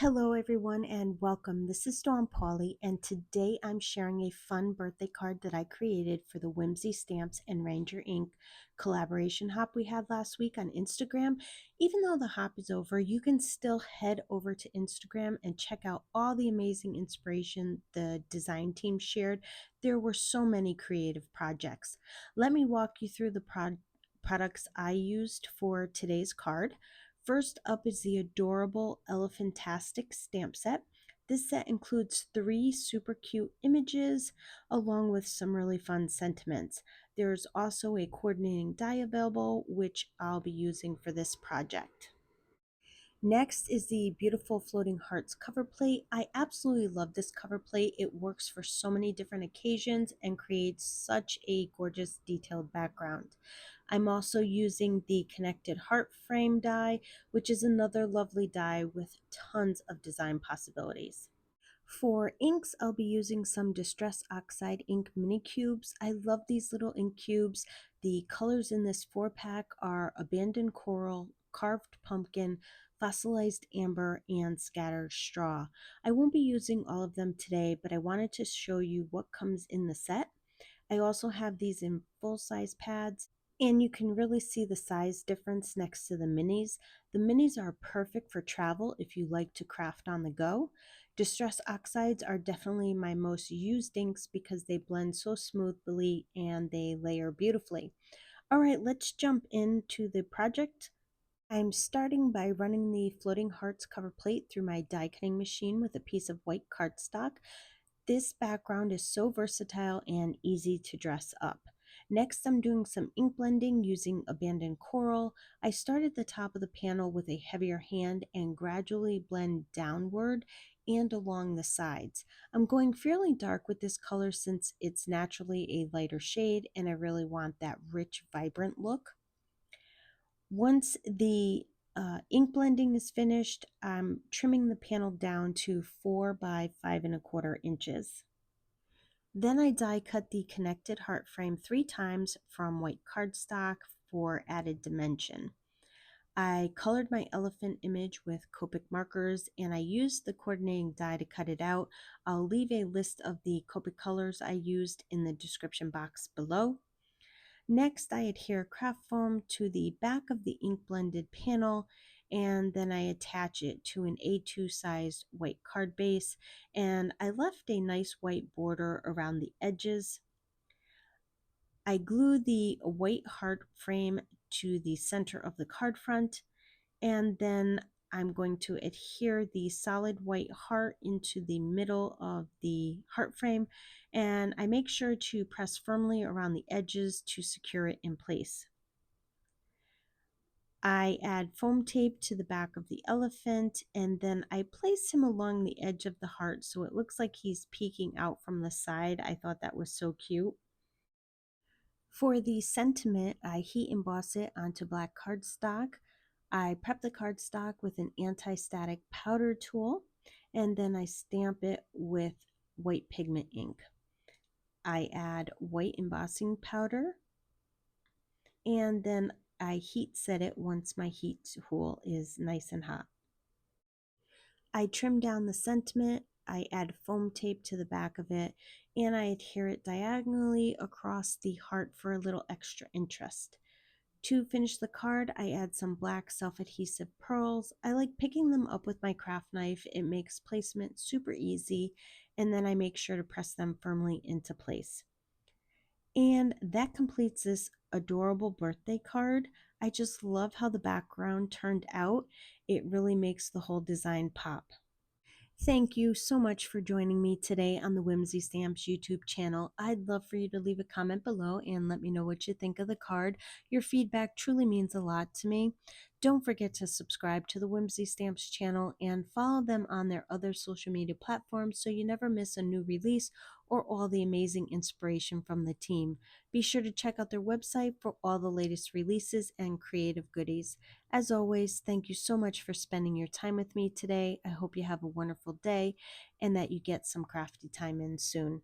Hello, everyone, and welcome. This is Dawn Pauly, and today I'm sharing a fun birthday card that I created for the Whimsy Stamps and Ranger Ink collaboration hop we had last week on Instagram. Even though the hop is over, you can still head over to Instagram and check out all the amazing inspiration the design team shared. There were so many creative projects. Let me walk you through the products I used for today's card. First up is the adorable Elephantastic stamp set. This set includes 3 super cute images along with some really fun sentiments. There's also a coordinating die available, which I'll be using for this project. Next is the beautiful Floating Hearts cover plate. I absolutely love this cover plate. It works for so many different occasions and creates such a gorgeous detailed background. I'm also using the connected heart frame die, which is another lovely die with tons of design possibilities. For inks, I'll be using some Distress Oxide ink mini cubes. I love these little ink cubes. The colors in this 4-pack are Abandoned Coral, Carved Pumpkin, Fossilized Amber, and Scattered Straw. I won't be using all of them today, but I wanted to show you what comes in the set. I also have these in full-size pads, and you can really see the size difference next to the minis. The minis are perfect for travel if you like to craft on the go. Distress Oxides are definitely my most used inks because they blend so smoothly and they layer beautifully. All right, let's jump into the project. I'm starting by running the Floating Hearts cover plate through my die cutting machine with a piece of white cardstock. This background is so versatile and easy to dress up. Next, I'm doing some ink blending using Abandoned Coral. I start at the top of the panel with a heavier hand and gradually blend downward and along the sides. I'm going fairly dark with this color since it's naturally a lighter shade and I really want that rich, vibrant look. Once the ink blending is finished, I'm trimming the panel down to 4 by 5¼ inches. Then I die cut the connected heart frame 3 times from white cardstock for added dimension. I colored my elephant image with Copic markers and I used the coordinating die to cut it out. I'll leave a list of the Copic colors I used in the description box below. Next, I adhere craft foam to the back of the ink blended panel and then I attach it to an A2 sized white card base, and I left a nice white border around the edges. I glue the white heart frame to the center of the card front, and then I'm going to adhere the solid white heart into the middle of the heart frame, and I make sure to press firmly around the edges to secure it in place. I add foam tape to the back of the elephant, and then I place him along the edge of the heart so it looks like he's peeking out from the side. I thought that was so cute. For the sentiment, I heat emboss it onto black cardstock. I prep the cardstock with an anti-static powder tool, and then I stamp it with white pigment ink. I add white embossing powder, and then I heat set it once my heat tool is nice and hot. I trim down the sentiment, I add foam tape to the back of it, and I adhere it diagonally across the heart for a little extra interest. To finish the card, I add some black self-adhesive pearls. I like picking them up with my craft knife. It makes placement super easy, and then I make sure to press them firmly into place. And that completes this adorable birthday card. I just love how the background turned out. It really makes the whole design pop. Thank you so much for joining me today on the Whimsy Stamps YouTube channel. I'd love for you to leave a comment below and let me know what you think of the card. Your feedback truly means a lot to me. Don't forget to subscribe to the Whimsy Stamps channel and follow them on their other social media platforms so you never miss a new release or all the amazing inspiration from the team. Be sure to check out their website for all the latest releases and creative goodies. As always, thank you so much for spending your time with me today. I hope you have a wonderful day and that you get some crafty time in soon.